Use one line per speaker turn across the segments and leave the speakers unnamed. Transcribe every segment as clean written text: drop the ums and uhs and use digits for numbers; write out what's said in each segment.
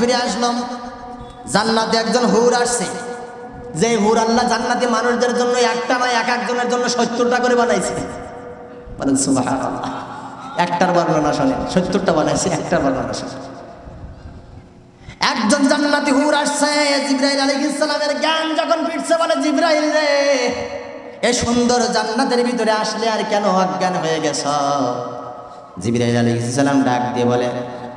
ফিরে আসলাম, জান্নাতে একজন হুর আসছে, যে হুর আল্লাহ জান্নাতি মানুষদের জন্য একটা নয়, এক একজনের জন্য 70টা করে বানাইছে। বলেন সুবহানাল্লাহ। একটার বর্ণনা শোনেন, 70টা বানাইছে, একটার বর্ণনা শোনেন। একজন জান্নাতি হুর আসছে, জিবরাইল আলাইহিস সালামের জ্ঞান যখন ফিরছে, বলে জিবরাইল রে, এই সুন্দর জান্নাতের ভিতরে আসলে আর কেন অজ্ঞান হয়ে গেছ? জিবরাইল আলাইহিস সালাম ডাক দিয়ে বলে,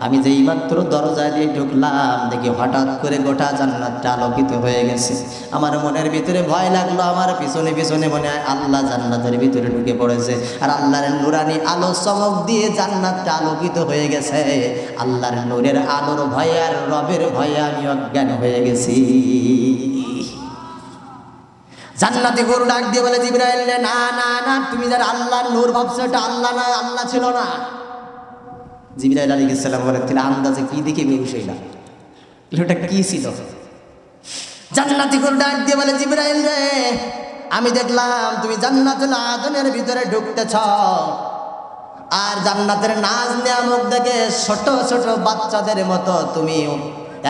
আমি যেই মাত্র দরজা দিয়ে ঢুকলাম, দেখি হঠাৎ করে গোটা জান্নাতটা আলোকিত হয়ে গেছে। আমার মনের ভিতরে ভয় লাগলো, আমার পিছনে পিছনে মনে হয় আল্লাহ জান্নাতের ভিতরে ঢুকে পড়েছে, আর আল্লাহর নূরানি আলো চমক দিয়ে জান্নাতটা আলোকিত হয়ে গেছে। আল্লাহর নূরের আলোর ভয়ে আর রবের ভয়ে আমি অজ্ঞান হয়ে গেছি। জান্নাতি হুর ডাক দিয়ে বলে, জিবরাইল রে, না না না, তুমি যারা আল্লাহর নূর ভাবছো, এটা আল্লাহ না, আল্লাহ ছিল না। জিবরাইল আলাইহিস সালাম বলে, তাহলে আন্দাজে কি দেখে বেহুশাইলা, ওটা কি ছিল? জান্নাতি হুর ডাক দিয়ে বলে, জিবরাইল রে, আমি দেখলাম তুমি জান্নাতুল আদনের ভিতরে ঢুকতেছ, আর জান্নাতের নাজ নিয়ামত দেখে ছোট ছোট বাচ্চাদের মতো তুমি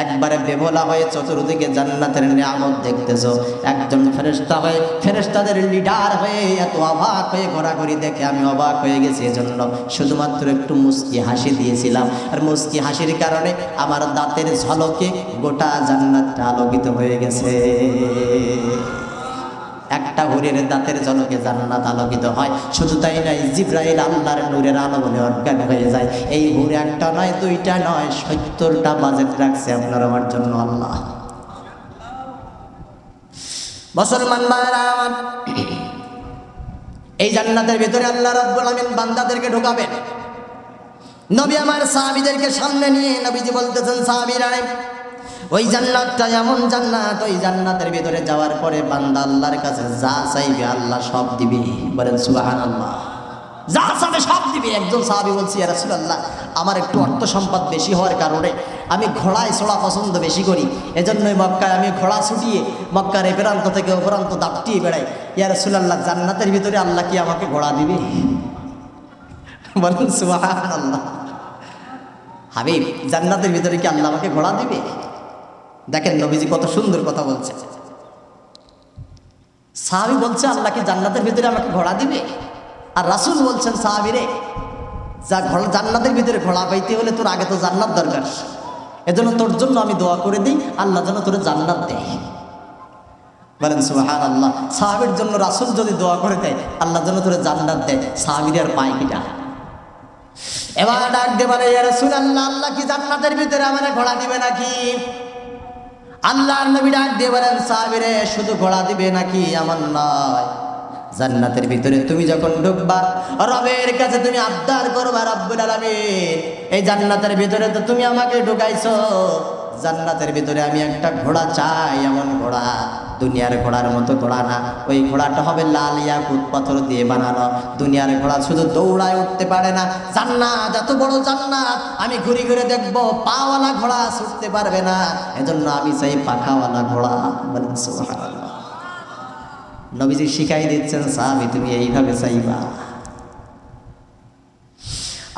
একবারে বেভোলা হয়ে চতুর্দিকে জান্নাতের নিয়ামত দেখতেছো। একজন ফেরেশতা হয়ে, ফেরেশতাদের লিডার হয়ে এত অবাক হয়ে ঘোরাঘুরি দেখে আমি অবাক হয়ে গেছি। এজন্য শুধুমাত্র একটু মুস্কি হাসি দিয়েছিলাম, আর মুস্কি হাসির কারণে আমার দাঁতের ঝলকে গোটা জান্নাতটা আলোকিত হয়ে গেছে। একটা হুরের দাঁতের ঝলকে জান্নাত আলোকিত হয়। শুধু তাই নয়, জিবরাইল আল্লাহর নূরের আলো বলে অজ্ঞান হয়ে যায়। এই হুর একটা নয়, দুইটা নয়, 70টা বাজেট রাখছে আপনার আমার জন্য আল্লাহ। মুসলমান ভাইরা আমার, এই জান্নাতের ভিতরে আল্লাহ রাব্বুল আলামিন বান্দাদেরকে ঢোকাবেন। নবী আমার সাহাবীদেরকে সামনে নিয়ে নবীজি বলতেছেন, সাহাবীরা, ওই জান্নাতটা এমন জান্নাত, ওই জান্নাতের ভিতরে যাওয়ার পরে বান্দা আল্লাহর কাছে যা চাইবে আল্লাহ সব দিবে। বলেন সুবহানাল্লাহ। যা চাইবে সব দিবে। একজন সাহাবী বলছে, ইয়া রাসূলুল্লাহ, আমার একটু অর্থ সম্পদ বেশি হওয়ার কারণে আমি ঘোড়ায় চড়া পছন্দ বেশি করি, এজন্যই মক্কায় আমি ঘোড়া ছুটিয়ে মক্কার এ প্রান্ত থেকে ও প্রান্ত দাপটিয়ে বেড়াই। ইয়া রাসূলুল্লাহ, জান্নাতের ভিতরে আল্লাহ কি আমাকে ঘোড়া দিবে? বলেন সুবহানাল্লাহ। হাবিব, জান্নাতের ভিতরে কি আল্লাহ আমাকে ঘোড়া দিবে? দেখেন নবীজি কত সুন্দর কথা বলছে। সাহাবী বলছে, আল্লাহ কি জান্নাতের ভিতরে আমাকে ঘোড়া দিবে? আর রাসূল বলছেন, সাহাবী রে, জান্নাতের ভিতরে ঘোড়া পাইতে হলে তোর আগে তো জান্নাত দরকার, এজন্য তোর জন্য আমি দোয়া করে দিই, আল্লাহ যেন তোর জান্নাত দেয়। বলেন সুবহানাল্লাহ। সাহাবীর জন্য রাসূল যদি দোয়া করে দেয় আল্লাহ যেন তোর জান্নাত দেয়, সাহাবীর আর পায় কিটা? এবার ডাক দিয়ে বলে, ইয়া রাসূলুল্লাহ, আল্লাহ কি জান্নাতের ভিতরে আমাকে ঘোড়া দিবে নাকি? আল্লাহর নবী ডাক দিয়ে বলেন, সাহাবীরে, শুধু ঘোড়া দিবে নাকি এমন নয়, জান্নাতের ভিতরে তুমি যখন ঢুকবা, রবের কাছে তুমি আবদার করবা, রব্বুল আলামিন, এই জান্নাতের ভিতরে তো তুমি আমাকে ঢুকাইছো, জান্নাতের ভিতরে আমি একটা ঘোড়া চাই, এমন ঘোড়া, দুনিয়ার ঘোড়ার মতো ঘোড়া না, ওই ঘোড়াটা হবে লাল ইয়াকুত পাথর দিয়ে বানানো। দুনিয়ার ঘোড়া শুধু দৌড়ায় উঠতে পারে না, জান্নাত এত বড় জান্নাত, আমি ঘুরে ঘুরে দেখবো, পাওয়ালা ঘোড়া ছুটতে পারবে না, এজন্য আমি চাই পাখাওয়ালা ঘোড়া। বলেন সুবহানাল্লাহ। নবীজি শিখাই দিচ্ছেন, সাহাবী তুমি এইভাবে চাইবা।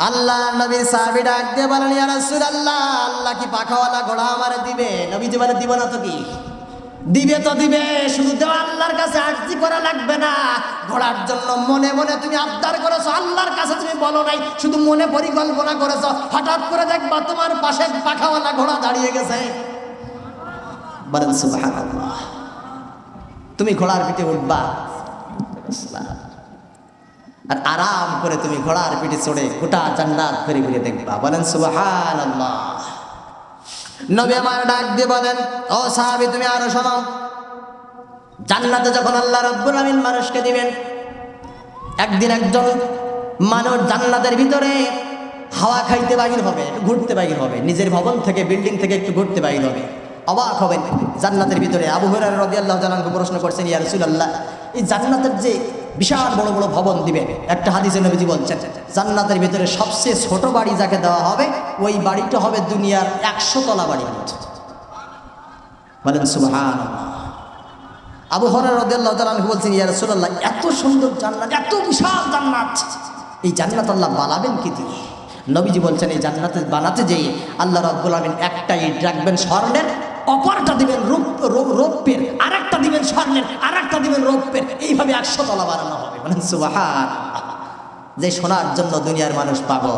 আল্লাহ নবী সাহাবী ডাক দিয়ে বলেন, ইয়া রাসূলুল্লাহ, আল্লাহ কি পাখাওয়ালা ঘোড়া আমারে দিবে? নবীজি বলে, দিব না তো কি? দিবে তো দিবে, শুধু দেওয়া আল্লাহর কাছে আরজি করা লাগবে না। ঘোড়ার জন্য মনে মনে তুমি আবদার করেছো, আল্লাহর কাছে তুমি বলো নাই, শুধু মনে পরিকল্পনা করেছো, হঠাৎ করে দেখবা তোমার পাশে পাখাওয়ালা ঘোড়া দাঁড়িয়ে গেছে। বলেন সুবহানাল্লাহ। তুমি ঘোড়ার পিঠে উঠবা আর আরাম করে তুমি ঘোড়ার পিঠে চড়ে গোটা জান্নাত ঘুরে ঘুরে দেখবা। বলেন সুবহানাল্লাহ। নবী আমার ডাক দিয়ে বলেন, ও সাহাবী, তুমি আরো শোনো, জান্নাতে যখন আল্লাহ রাব্বুল আলামিন মানুষকে দিবেন, একদিন একজন মানুষ জান্নাতের ভিতরে হাওয়া খাইতে বাহির হবে, একটু ঘুরতে বাহির হবে, নিজের ভবন থেকে, বিল্ডিং থেকে একটু ঘুরতে বাহির হবে। অবাক হবেন, জান্নাতের ভিতরে আবু হুরায়রা রাদিয়াল্লাহু তাআলা আনহু প্রশ্ন করছেন, ইয়া রাসূলুল্লাহ, এই জান্নাতের যে বিশাল বড় বড় ভবন দিবেন, একটা হাদিসে নবীজি বলছেন, জান্নাতের ভিতরে সবচেয়ে ছোট বাড়ি যাকে দেওয়া হবে, ওই বাড়িটা হবে দুনিয়ার 100 তলা বাড়ির মতো। বলেন সুবহানাল্লাহ। আবু হুরায়রা রাদিয়াল্লাহু তাআলা আনহু বলছেন, ইয়া রাসূলুল্লাহ, এত সুন্দর জান্নাত, এত বিশাল জান্নাত, এই জান্নাত আল্লাহ বানাবেন কি দিয়ে? নবীজি বলছেন এই জান্নাতে বানাতে যেয়ে আল্লাহ রাব্বুল আলামিন একটা ইট রাখবেন স্বর্ণের, অপরটা দিবেন রৌপ্যের, আরেকটা দিবেন স্বর্ণের, আরেকটা দিবেন রৌপ্যের, এইভাবে 100 তলা বানানো হবে। বলেন সুবহানাল্লাহ। যে শোনার জন্য দুনিয়ার মানুষ পাগল।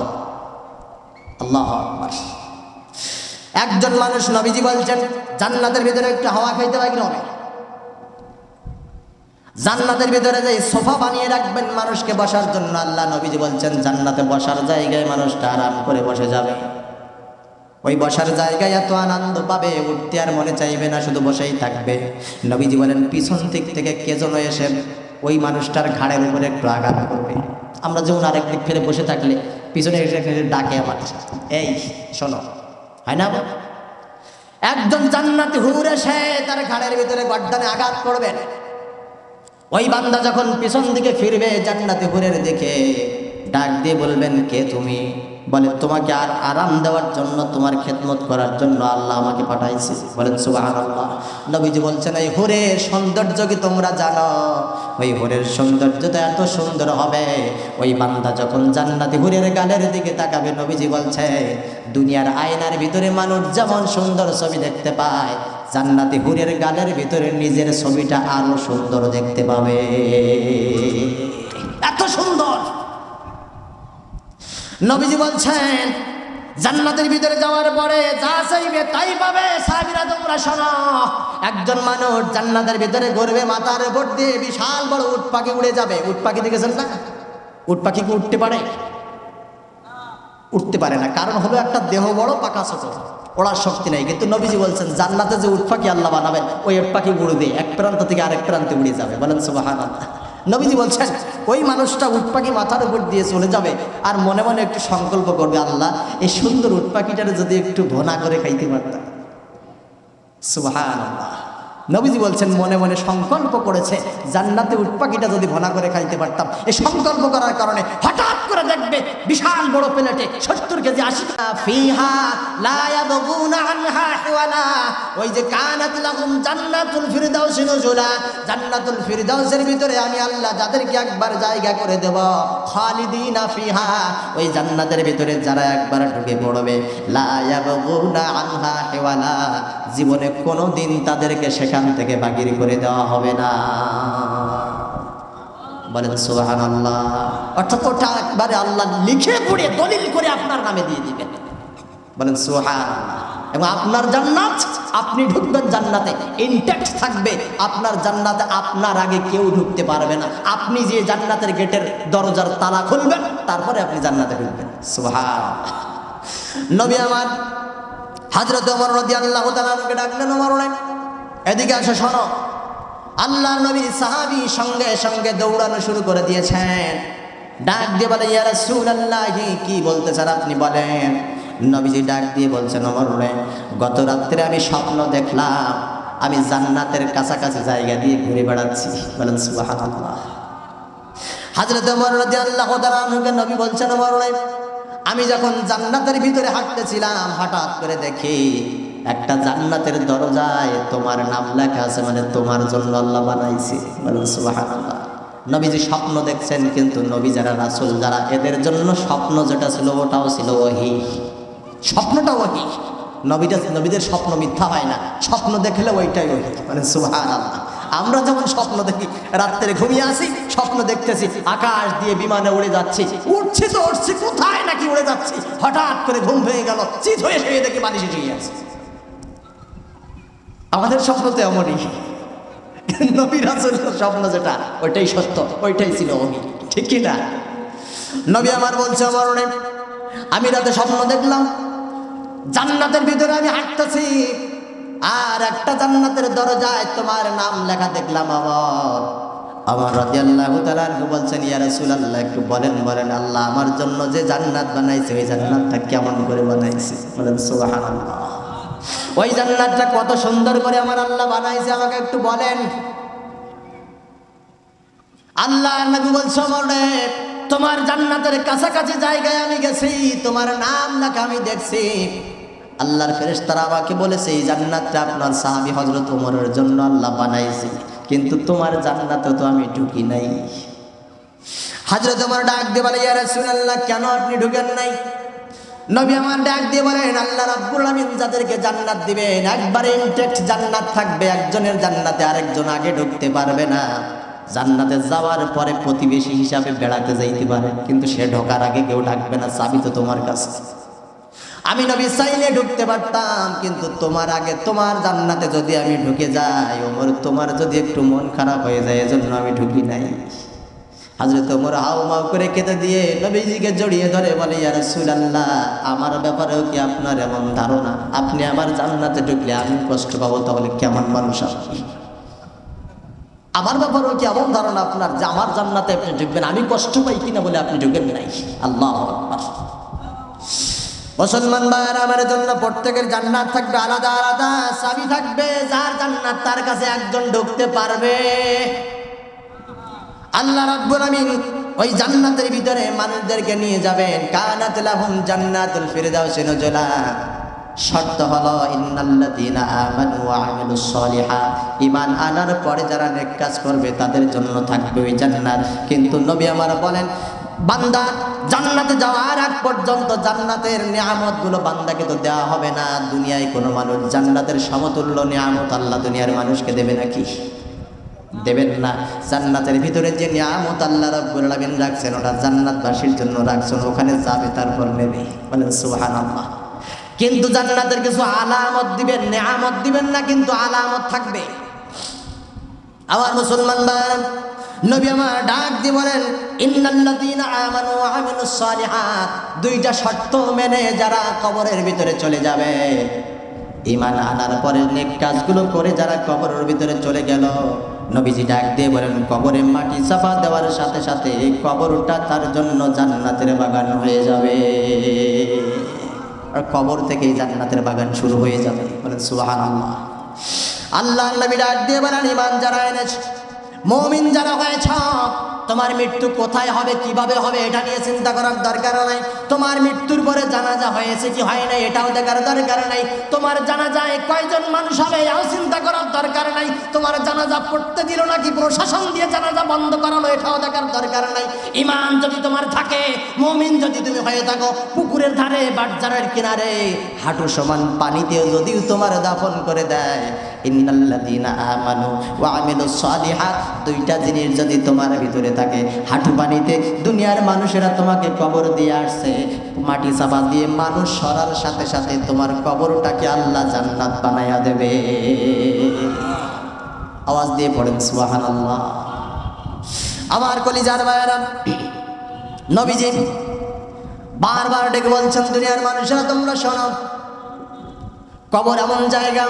আল্লাহু আকবার। একজন মানুষ নবীজি বলছেন জান্নাতের ভিতরে একটু হাওয়া খাইতে পারবে না, জান্নাতের ভিতরে যে সোফা বানিয়ে রাখবেন মানুষকে বসার জন্য, আল্লাহ নবীজি বলছেন জান্নাতে বসার জায়গায় মানুষটা আরাম করে বসে যাবে। ওই বসার জায়গায় এত আনন্দ পাবে, উঠতে আর মনে চাইবে না, শুধু বসেই থাকবে। নবীজি বলেন পিছন দিক থেকে কে যেন এসে ওই মানুষটার ঘাড়ের উপরে একটু আঘাত করবে। আমরা যেমন আরেক দিক ফেলে বসে থাকলে পিছনে এসে ডাকে আমার, এই শোনো, হয় না? একজন জান্নাতি হুর এসে তার ঘাড়ের ভিতরে গর্দানে আঘাত করবেন। ওই বান্দা যখন পিছন দিকে ফিরবে জান্নাতি হুরের দিকে ডাক দিয়ে বলবেন কে তুমি? বলে তোমাকে আর আরাম দেওয়ার জন্য, তোমার খেদমত করার জন্য আল্লাহ আমাকে পাঠাইছে। বলেন সুবহানাল্লাহ। নবীজি বলছেন এই হুরের সৌন্দর্য কি তোমরা জানো? ওই হুরের সৌন্দর্য তো এত সুন্দর হবে, ওই বান্দা যখন জান্নাতি হুরের গালের দিকে তাকাবে, নবীজি বলছে দুনিয়ার আয়নার ভিতরে মানুষ যেমন সুন্দর ছবি দেখতে পায়, জান্নাতি হুরের গালের ভিতরে নিজের ছবিটা আরো সুন্দর দেখতে পাবে, এত সুন্দর। নবীজি বলছেন জান্নাতের ভিতরে যাওয়ার পরে যা চাইবে তাই পাবে। সাহাবীরা তোমরা শোনো, একজন মানুষ জান্নাতের ভিতরে ঘুরবে, মাথার উপর দিয়ে বিশাল বড় উট পাখি উড়ে যাবে। উট পাখি দেখেছেন না? উট পাখি কি উঠতে পারে? উঠতে পারে না, কারণ হলো একটা দেহ বড়, পাখা ছোট, ওড়ার শক্তি নেই। কিন্তু নবীজি বলছেন জান্নাতে যে উট পাখি আল্লাহ বানাবেন, ওই উট পাখি উড়বে, এক প্রান্ত থেকে আরেক প্রান্তে উড়ে যাবে। বলেন সুবহানাল্লাহ। নবীজি বলছেন ওই মানুষটা উট পাখি মাথার উপর দিয়ে চলে যাবে আর মনে মনে একটু সংকল্প করবে, আল্লাহ এই সুন্দর উট পাখিটার যদি একটু ভোনা করে খাইতে পারতাম। সুবহানাল্লাহ। নবীজি বলছেন মনে মনে সংকল্প করেছে জান্নাতে উট পাখিটা যদি ভোনা করে খাইতে পারতাম। এই সংকল্প করার কারণে হঠাৎ করে দেখবে বিশাল বড় প্লেটে 70 কেজি 80 ফিহা লা ইয়াবগুনা আনহা হিওয়ালা। ওই যে কানাত লাহুম জান্নাতুল ফিরদাউস নুজুলা, জান্নাতুল ফিরদাউসের ভিতরে আমি আল্লাহ যাদেরকে একবার জায়গা করে দেব, খালিদিনা ফিহা, ওই জান্নাতের ভিতরে যারা একবার ঢুকে পড়বে, লা ইয়াবগুনা আনহা হিওয়ালা, জীবনে কোনোদিন তাদেরকে সেখান থেকে বাগির করে দেওয়া হবে না। বলেন সুবহানাল্লাহ। অর্থাৎ ওটা একবারে আল্লাহ লিখে পড়ে দলিল করে আপনার নামে দিয়ে দিবেন। বলেন সুবহানাল্লাহ। এবং আপনার জান্নাত, আপনি ঢুকবেন জান্নাতে, ইনট্যাক্ট থাকবে আপনার জান্নাতে, আপনার আগে কেউ ঢুকতে পারবে না। আপনি যে জান্নাতের গেটের দরজার তালা খুলবেন, তারপরে আপনি জান্নাতে ঢুকবেন। সুবহানাল্লাহ। নবী আমার হযরত ওমর রাদিয়াল্লাহু তাআলা আনহুকে ডাকলেন, ওমর এদিকে আসো, শোনো। আল্লাহর নবী সাহাবী সঙ্গে সঙ্গে দৌড়ানো শুরু করে দিয়েছেন। ডাক দিয়ে বলে ইয়া রাসূলুল্লাহ, কি বলতে চান আপনি বলেন। নবীজি ডাক দিয়ে বলছেন ওমর রে, গত রাত্রে আমি স্বপ্ন দেখলাম আমি জান্নাতের কাছাকাছি জায়গা দিয়ে ঘুরে বেড়াচ্ছি। বলেন সুবহানাল্লাহ। হযরত ওমর রাদিয়াল্লাহু তাআলা আনহুকে নবী বলছেন ওমর রে, আমি যখন জান্নাতের ভিতরে হাঁটতেছিলাম হঠাৎ করে দেখি একটা জান্নাতের দরজায় তোমার নাম লেখা আছে, মানে তোমার জন্য আল্লাহ বানাইছে। বলেন সুবহানাল্লাহ। নবীজি স্বপ্ন দেখছেন, কিন্তু নবী যারা রাসূল যারা, এদের জন্য স্বপ্ন যেটা ছিল ওটাও ছিল ওহী, স্বপ্নটা ওহী। নবীদের স্বপ্ন মিথ্যা হয় না, স্বপ্ন দেখলে ওইটাই ওহী। মানে সুবহানাল্লাহ। আমরা যেমন স্বপ্ন দেখি, রাত্রে ঘুমিয়ে আসি, স্বপ্ন দেখতেছি আকাশ দিয়ে বিমানে উড়ে যাচ্ছি, উঠছি তো উঠছি, কোথায় নাকি উড়ে যাচ্ছি, হঠাৎ করে ঘুম ভেঙে গেল, চিত হয়ে শুয়ে দেখি বালিশে শুয়ে আছে। আমাদের স্বপ্ন তো এমনই, নবী রাসূলের স্বপ্ন যেটা ওইটাই সত্য, ওইটাই ছিল ওহী, ঠিক কি না? নবী আমার বলছে মরণে, আমি রাতে স্বপ্ন দেখলাম জান্নাতের ভিতরে আমি হাঁটতেছি, আর একটা জান্নাতের দরজায় তোমার নাম লেখা দেখলাম। আমার রাদিয়াল্লাহু তাআলা আনহু বলছেন ইয়া রাসূলুল্লাহ, একটু বলেন আল্লাহ আমার জন্য যে জান্নাত বানাইছে ওই জান্নাতটা কেমন করে বানাইছে? বলেন সুবহানাল্লাহ। ওই জান্নাতটা কত সুন্দর করে আমার আল্লাহ বানাইছে, আমাকে একটু বলেন। আল্লাহ নবী বলছে ওমরে, তোমার জান্নাতের কাছাকাছি জায়গায় আমি গেছি, তোমার নাম লেখা আমি দেখছি। আল্লাহর ফেরেশতারা আমাকে বলেছে এই জান্নাতটা আপনার সাহাবী হযরত ওমরের জন্য আল্লাহ বানাইছে, কিন্তু তোমার জান্নাতে তো আমি ঢুকি নাই। হযরত ওমর ডাক দিয়ে বলে ইয়া রাসূলুল্লাহ, কেন আপনি ঢুকেন নাই? নবী আমার ডাক দিয়ে বলেন, আল্লাহ রাব্বুল আলামিন যাদেরকে জান্নাত দিবেন একবারে ইনটেক্ট জান্নাত থাকবে, একজনের জান্নাতে আরেকজন আগে ঢুকতে পারবে না। জান্নাতে যাওয়ার পরে প্রতিবেশী হিসাবে বেড়াতে যাইতে পারে, কিন্তু সে ঢোকার আগে কেউ ডাকবে না, চাবি তো তোমার কাছে। আমি নবী চাইলে ঢুকতে পারতাম, কিন্তু তোমার আগে তোমার জান্নাতে যদি আমি ঢুকে যাই ওমর, তোমার যদি একটু মন খারাপ হয়ে যায় এজন্য আমি ঢুকি নাই। হযরত ওমর হাউমাউ করে কেঁদে দিয়ে নবীজিকে জড়িয়ে ধরে বলে, ইয়া রাসূলুল্লাহ, আমার ব্যাপারেও কি আপনার এমন ধারণা? আপনি আমার জান্নাতে ঢুকলে আমি কষ্ট পাবো, তাহলে কেমন মানুষ আপনি? আমার ব্যাপারেও কি এমন ধারণা আপনার যে আমার জান্নাতে আপনি ঢুকবেন, আমি কষ্ট পাই কিনা বলে আপনি ঢুকেন নাই? আল্লাহু আকবার। মুসলমান ভাইয়েরা, আমার জন্য প্রত্যেকের জান্নাত থাকবে আলাদা আলাদা, চাবি থাকবে, যার জান্নাত তার কাছে একজন ঢুকতে পারবে। আল্লাহ রাব্বুল আমিন ওই জান্নাতের ভিতরে মানুষদেরকে নিয়ে যাবেন। কানাত লাহুম জান্নাতুল ফিরদাউসি নুজুলা। শর্ত হলো ইন্নাল্লাযীনা আমানু ওয়া আমিলুস সলিহাত, ঈমান আনার পরে যারা নেক কাজ করবে তাদের জন্য থাকবে ওই জান্নাত। কিন্তু নবী আমার বলেন, বান্দা জান্নাতে যাওয়ার আগ পর্যন্ত জান্নাতের নিয়ামতগুলো বান্দাকে তো দেওয়া হবে না। দুনিয়ায় কোনো মানুষ জান্নাতের সমতুল্য নিয়ামত আল্লাহ দুনিয়ার মানুষকে দেবে নাকি? দেবেন না। জান্নাতের ভিতরে যে নিয়ামত আল্লাহ রাব্বুল আলামিন রাখছেন ওটা জান্নাতবাসীর জন্য রাখছেন, ওখানে যাবে তারপর নেবে। বলেন সুবহানাল্লাহ। কিন্তু জান্নাতের কিছু আলামত দিবেন, নিয়ামত দিবেন না, কিন্তু আলামত থাকবে। আমার মুসলমান ভাই, নবী আমার ডাক দিয়ে বলেন, ইন্নাল্লাযীনা আমানু ওয়া আমিলুস সলিহাত, দুইটা শর্ত মেনে যারা কবরের ভিতরে চলে যাবে, ঈমান আনার পরে নেক কাজগুলো করে যারা কবরের ভিতরে চলে গেল, নবীজি ডাক দিয়ে বলেন, কবরে মাটি চাপা দেওয়ার সাথে সাথে এই কবরটা তার জন্য জান্নাতের বাগান হয়ে যাবে। আর কবর থেকেই জান্নাতের বাগান শুরু হয়ে যাবে। বলেন সুবহানাল্লাহ। আল্লাহ নবী ডাক দিয়ে বলেন, ঈমান যারা এনেছে, মুমিন যারা হয়েছ, তোমার মৃত্যু কোথায় হবে, কিভাবে হবে এটা নিয়ে চিন্তা করার দরকার নাই। তোমার মৃত্যুর পরে জানাজা হয়েছে কি হয় না এটাও দেখার দরকার নাই। তোমার জানাজায় কয়জন মানুষ হবে এও চিন্তা করার দরকার নাই। তোমার জানাজা পড়তে দিল নাকি প্রশাসন দিয়ে জানাজা বন্ধ করালো এটাও দেখার দরকার নাই। ঈমান যদি তোমার থাকে, মুমিন যদি তুমি হয়ে থাকো, পুকুরের ধারে বাটজারের কিনারে হাঁটু সমান পানিতেও যদিও তোমার দাফন করে দেয়, ইন্নাল্লাযীনা আমানু ওয়া আমিলুস সলিহাত, দুইটা জিনিস যদি তোমার ভিতরে থাকে, হাঁটু পানিতে দুনিয়ার মানুষেরা তোমাকে কবর দিয়ে আসছে, মাটি চাপা দিয়ে মানুষ সরার সাথে সাথে তোমার কবরটাকে আল্লাহ জান্নাত বানায়া দেবে। আওয়াজ দিয়ে পড়েন সুবহানাল্লাহ। আমার কলিজার ভাইয়েরা, নবীজি বারবার ডেকে বলছেন, দুনিয়ার মানুষেরা তোমরা শোনো, কবর এমন জায়গা,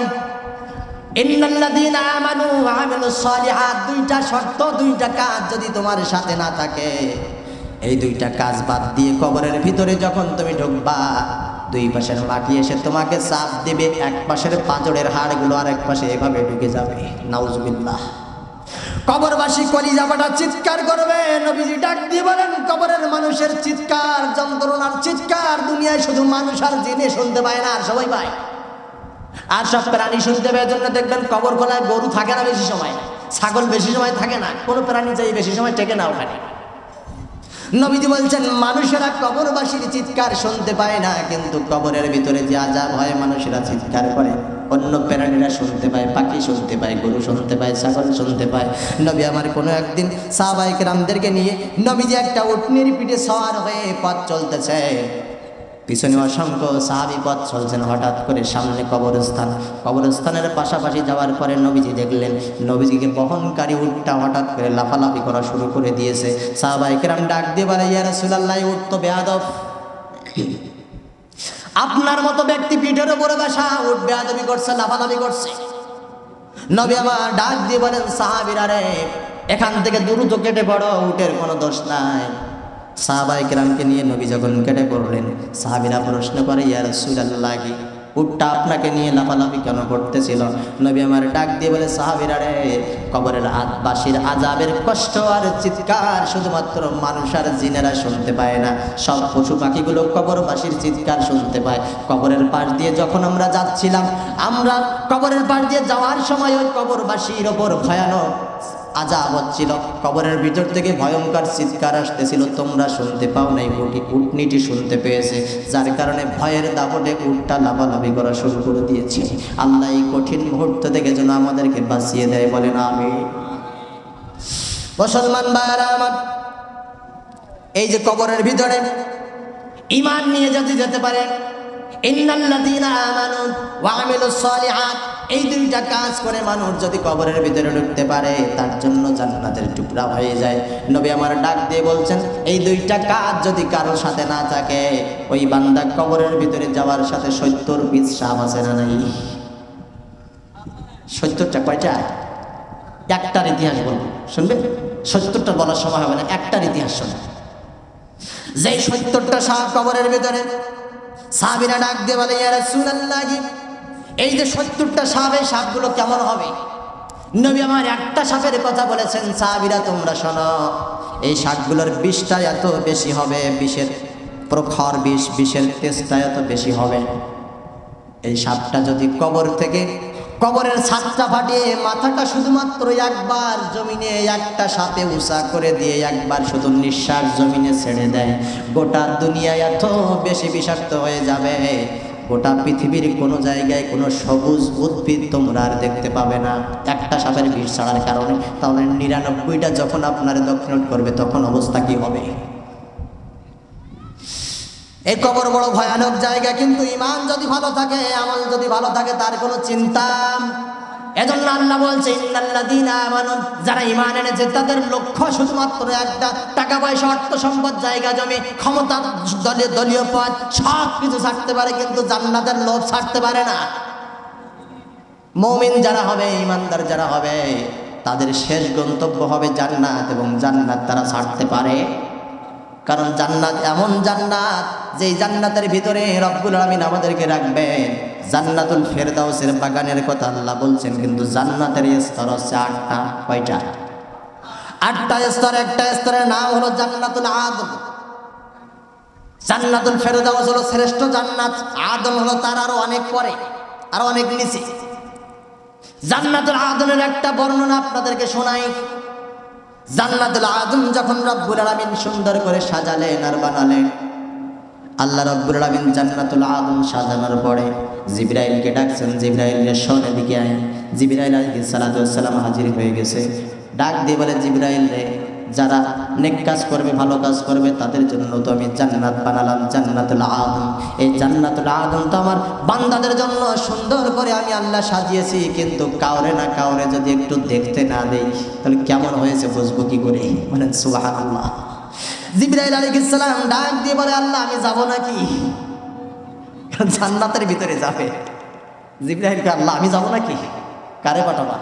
ইন্নাল্লাযীনা আমানু ওয়া আমিলুস সলিহাত, দুইটা শর্ত, দুইটা কাজ যদি তোমার সাথে না থাকে, এই দুইটা কাজ বাদ দিয়ে কবরের ভিতরে যখন তুমি ঢুকবা, দুই পাশের মাটি এসে তোমাকে চাপ দেবে, এক পাশের পাঁজরের হাড়গুলো আর এক পাশে এভাবে ঢুকে যাবে। নাউজুবিল্লাহ। কবরবাসী কলিজাটা চিৎকার করবে। নবীজি ডাক দিয়ে বলেন, কবরের মানুষের চিৎকার, যন্ত্রণার চিৎকার দুনিয়ায় শুধু মানুষ আর জিনে শুনতে পায় না, আর সবাই পায়, আর সব প্রাণী শুনতে পায়। জন্য দেখবেন কবর খোলায় গরু থাকে না বেশি সময়, ছাগল বেশি সময় থাকে না, কোনো প্রাণী চাই বেশি সময় টেকে না ওখানে। নবীজি বলছেন, মানুষেরা কবরবাসীর চিৎকার শুনতে পায় না, কিন্তু কবরের ভিতরে যে আযাব হয় মানুষেরা চিৎকার করে, অন্য প্রাণীরা শুনতে পায়, পাখি শুনতে পায়, গরু শুনতে পায়, ছাগল শুনতে পায়। নবী আমার কোনো একদিন সাহাবায়ে কেরামদেরকে নিয়ে নবীজি একটা উটনির পিঠে সওয়ার হয়ে পথ চলতেছে, পিছনে অসংখ্য সাহাবী পথ চলছেন। হঠাৎ করে সামনে কবরস্থান, কবরস্থানের পাশাপাশি যাওয়ার পরে নবীজি দেখলেন, নবীজিকে বহনকারী উটটা হঠাৎ করে লাফালাফি করা শুরু করে দিয়েছে। সাহাবায়ে কেরাম ডাক দিয়ে বলে, ইয়া রাসূলুল্লাহ, উট তো বেয়াদব, আপনার মতো ব্যক্তি পিঠের উপরে বসা, উট বেয়াদবি করছে, লাফালাফি করছে। নবী আমার ডাক দিয়ে বলেন, সাহাবীরা রে, এখান থেকে দ্রুত কেটে পড়ো, উটের কোনো দোষ নাই। সাহাবায়ে কেরামকে নিয়ে নবী যখন কেটে পড়লেন, সাহাবীরা প্রশ্ন করে, ইয়া রাসূলুল্লাহ, কি উটটা আপনাকে নিয়ে লাফালাফি কেন করতেছিল? নবী আমার ডাক দিয়ে বলে, সাহাবীরা রে, কবরের বাসীর আযাবের কষ্ট আর চিৎকার শুধুমাত্র মানুষ আর জিনেরা শুনতে পায় না, সব পশু পাখিগুলো কবরবাসীর চিৎকার শুনতে পায়। কবরের পাশ দিয়ে যখন আমরা যাচ্ছিলাম, আমরা কবরের পাশ দিয়ে যাওয়ার সময় ওই কবরবাসীর ওপর ভয়ানক আযাব হচ্ছিল, কবরের ভিতর থেকে ভয়ঙ্কর চিৎকার আসতেছিল, তোমরা শুনতে পাও নাই? উটনিটি শুনতে পেয়েছে, যার কারণে ভয়ের দাপটে উটটা লাফালাফি করা শুরু করে দিয়েছে। আল্লাহ এই কঠিন মুহূর্ত থেকে যেন আমাদেরকে বাঁচিয়ে দেয়, বলেন আমিন। মুসলমান ভাইরা আমার, এই যে কবরের ভিতরে ঈমান নিয়ে যদি যেতে পারে, ইন্নাল্লাযীনা আমানু ওয়া আমিলুস সালিহাত, এই দুইটা কাজ করে মানুষ যদি কবরের ভিতরে ঢুকতে পারে, তার জন্য জান্নাতের টুকরা হয়ে যায়। নবী আমার ডাক দিয়ে বলছেন, এই দুইটা কাজ যদি কারোর সাথে না থাকে, ওই বান্দা কবরের ভিতরে যাওয়ার সাথে 70 পিস সাপ আছে না নাই? 70টা কয়টা? একটার ইতিহাস বলবো, শুনবে? 70টা বলার সময় হবে না, একটার ইতিহাস শুনবে। যেই 70টা সাপ কবরের ভিতরে, সাহাবীরা ডাক দিয়ে বলে, ইয়া রাসূলুল্লাহ, এই যে 70টা সাপ, এই সাপগুলো কেমন হবে? নবী আমার একটা সাপের কথা বলেছেন, সাহাবীরা তোমরা শোনো, এই সাপগুলোর বিষটা এত বেশি হবে, বিষের প্রখর বিষ, বিষের তেজটা এত বেশি হবে। এই সাপটা যদি কবর থেকে, কবরের ছাদটা ফাটিয়ে মাথাটা শুধুমাত্র একবার জমিনে একটা সাপে উঁচা করে দিয়ে একবার শুধু নিঃশ্বাস জমিনে ছেড়ে দেয়, গোটা দুনিয়া এত বেশি বিষাক্ত হয়ে যাবে, গোটা পৃথিবীর কোনো জায়গায় কোনো সবুজ উদ্ভিদ তোমরা আর দেখতে পাবে না, একটা সাপের বিষ ছাড়ার কারণে। তাহলে 99টা যখন আপনার দক্ষিণ করবে, তখন অবস্থা কি হবে? এই কবর বড় ভয়ানক জায়গা, কিন্তু ঈমান যদি ভালো থাকে, আমল যদি ভালো থাকে, তার কোনো চিন্তা। এজন্য আল্লাহ বলছে, ইন্নাল্লাযীনা আমানু, যারা ঈমান এনেছে তাদের লক্ষ্য শুধুমাত্র একটা, টাকা পয়সা, অর্থ সম্পদ, জায়গা জমি, ক্ষমতা, দলীয় পদ, সব কিছু ছাড়তে পারে, কিন্তু জান্নাতের লোভ ছাড়তে পারে না। মুমিন যারা হবে, ঈমানদার যারা হবে, তাদের শেষ গন্তব্য হবে জান্নাত, এবং জান্নাত তারা ছাড়তে পারে। কারণ জান্নাত এমন জান্নাত, যেই জান্নাতের ভিতরে রব্বুল আলামিন আমাদেরকে রাখবেন। জান্নাতুল ফেরদাউসের বাগানের কথা আল্লাহ বলছেন, কিন্তু জান্নাতের স্তর হচ্ছে 8টা। কয়টা? 8টা স্তর। একটা স্তরের নাম হলো জান্নাতুল আদন। জান্নাতুল ফেরদাউস হলো শ্রেষ্ঠ জান্নাত, আদন হলো তার আরো অনেক পরে, আরো অনেক নিচে। জান্নাতুল আদনের একটা বর্ণনা আপনাদেরকে শোনাই। জান্নাতুল আদন যখন রব্বুল আলামিন সুন্দর করে সাজালেন আর বানালেন, আল্লাহ রব্বুল আলামিন জান্নাতুল আদন সাজানোর পরে জিবরাইলকে ডাকছেন, জিবরাইল রে শোন, এদিকে আয়। জিবরাইল আলাইহিস সালাতু ওয়াস সালাম হাজির হয়ে গেছে। ডাক দিয়ে বলে, জিবরাইল রে, যারা নেক কাজ করবে, ভালো কাজ করবে, তাদের জন্য তো আমি জান্নাত বানালাম, জান্নাতুল আদন। এই জান্নাতুল আদন তো আমার বান্দাদের জন্য সুন্দর করে আমি আল্লাহ সাজিয়েছি, কিন্তু কাউরে না কাউরে যদি একটু দেখতে না দেই, তাহলে কেমন হয়েছে বুঝবো কি করে? বলেন সুবহানাল্লাহ। জিবরাইল আলাইহিস সালাম ডাক দিয়ে বলে, আল্লাহ আমি যাব নাকি? জান্নাতের ভিতরে যাবে। জিবরাইলকে, আল্লাহ আমি যাব নাকি? কারে পাঠাবা?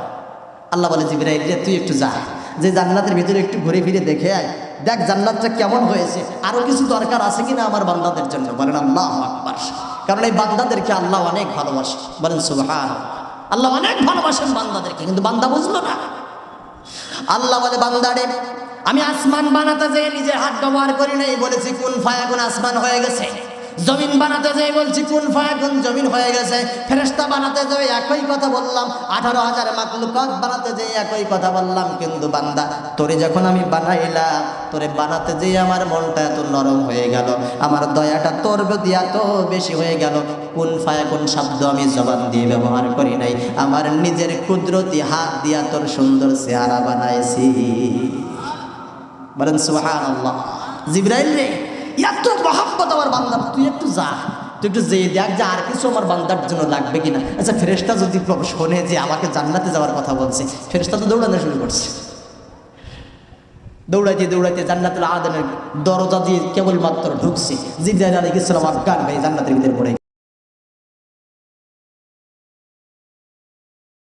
আল্লাহ বলে, জিবরাইল রে, তুই একটু যা, যে জান্নাতের ভিতরে একটু ঘুরে ফিরে দেখে আয়, দেখ জান্নাতটা কেমন হয়েছে, আরো কিছু দরকার আছে কিনা আমার বান্দাদের জন্য। বলেন আল্লাহু আকবার। কারণ এই বান্দাদেরকে আল্লাহ অনেক ভালোবাসে। বলেন সুবহানাল্লাহ। আল্লাহ অনেক ভালোবাসেন বান্দাদেরকে, কিন্তু বান্দা বুঝলো না। আল্লাহ বলে, বান্দারে, আমি আসমান বানাতে যেয়ে নিজের হাত ব্যবহার করি নাই, বলেছি কুন ফায়াকুন, আসমান হয়ে গেছে। জমিন বানাতে যেয়ে বলছি কুন ফায়াকুন, জমিন হয়ে গেছে। ফেরেশতা বানাতে যেয়ে একই কথা বললাম, 18,000 মাখলুকাত বানাতে যেয়ে একই কথা বললাম। কিন্তু বান্দা, তোরে যখন আমি বানাইলাম, তোরে বানাতে যেয়ে আমার মনটা এত নরম হয়ে গেল, আমার দয়াটা তোর প্রতি এত বেশি হয়ে গেল, কুন ফায়াকুন শব্দ আমি জবান দিয়ে ব্যবহার করি নাই, আমার নিজের কুদরতি হাত দিয়া তোর সুন্দর চেহারা বানাইছি। বলেন সুবহানাল্লাহ। জিবরাইল রে, এত মহব্বত আমার বান্দার, তুই একটু যা, তুই একটু যেয়ে দেখ যে আর কিছু আমার বান্দার জন্য লাগবে কিনা। আচ্ছা, ফেরেশতা যদি শোনে যে আমাকে জান্নাতে যাওয়ার কথা বলছে, ফেরেশতা তো দৌড়ানো শুরু করছে। দৌড়াইতে দৌড়াইতে জান্নাতুল আদনের দরজা দিয়ে কেবলমাত্র ঢুকছে, জিবরাইল আলাইহিস সালাম অজ্ঞান হয়ে জান্নাতের ভিতরে পড়ে